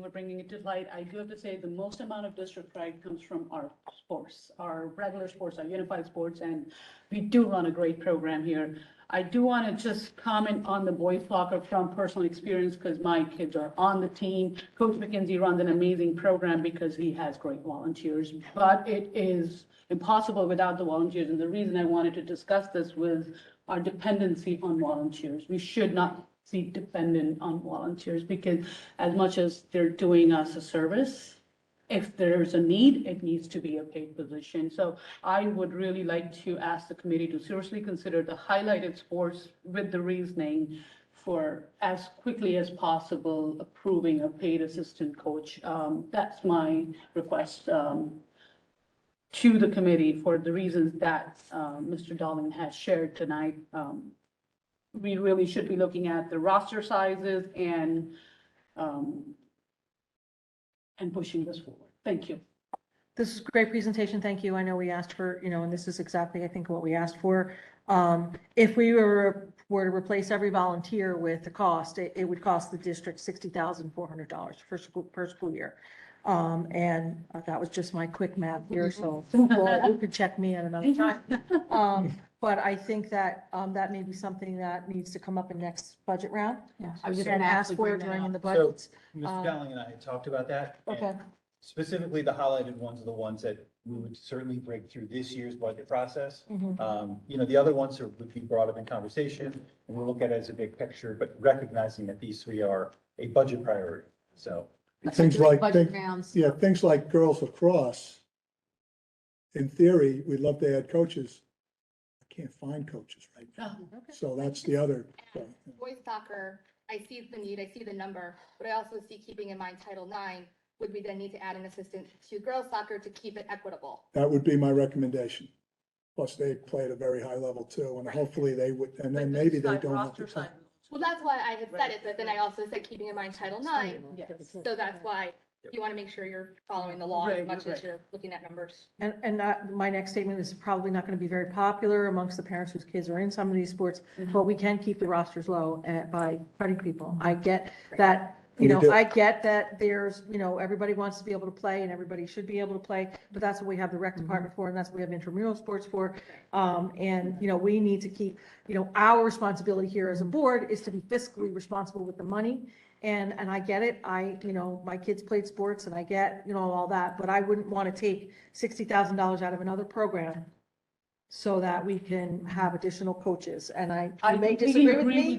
for bringing it to light. I do have to say the most amount of district pride comes from our sports, our regular sports, our unified sports, and we do run a great program here. I do want to just comment on the boys soccer from personal experience because my kids are on the team. Coach McKenzie runs an amazing program because he has great volunteers, but it is impossible without the volunteers. And the reason I wanted to discuss this was our dependency on volunteers. We should not be dependent on volunteers because as much as they're doing us a service, if there's a need, it needs to be a paid position. So I would really like to ask the committee to seriously consider the highlighted sports with the reasoning for as quickly as possible approving a paid assistant coach. That's my request to the committee for the reasons that Mr. Darling has shared tonight. We really should be looking at the roster sizes and pushing this forward. Thank you. This is a great presentation. Thank you. I know we asked for, and this is exactly, I think, what we asked for. If we were to replace every volunteer with the cost, it would cost the district $60,400 per school year. And that was just my quick math here, so you could check me at another time. But I think that that may be something that needs to come up in next budget round. I was just And gonna ask for it bring that during up. the budgets. Mr. Dowling and I had talked about that. and Okay. Specifically, the highlighted ones are the ones that we would certainly break through this year's budget process. Mhm. The other ones would be brought up in conversation, and we'll look at it as a big picture, but recognizing that these three are a budget priority, so. Things like, Budget rounds. yeah, things like girls lacrosse. In theory, we'd love to add coaches. I can't find coaches right now. Oh, So that's the other. thing. Boys soccer, I see the need, I see the number, but I also see keeping in mind Title IX, would we then need to add an assistant to girls soccer to keep it equitable? That would be my recommendation. Plus, they play at a very high level too, and hopefully they would, and then maybe they don't have to. Roster Well, that's why I had said it, but then I also said keeping in mind Title IX, Yes. so that's why you want to make sure you're following the law Right, as much right. as you're looking at numbers. And my next statement is probably not going to be very popular amongst the parents whose kids are in some of these sports, but we can keep the rosters low by cutting people. I get that, We do. I get that there's, everybody wants to be able to play and everybody should be able to play, but that's what we have the rec department for, and that's what we have intramural sports for. And, we need to keep, our responsibility here as a board is to be fiscally responsible with the money. And I get it. My kids played sports and I get, all that, but I wouldn't want to take $60,000 out of another program so that we can have additional coaches. And I, I you may completely disagree with agree me.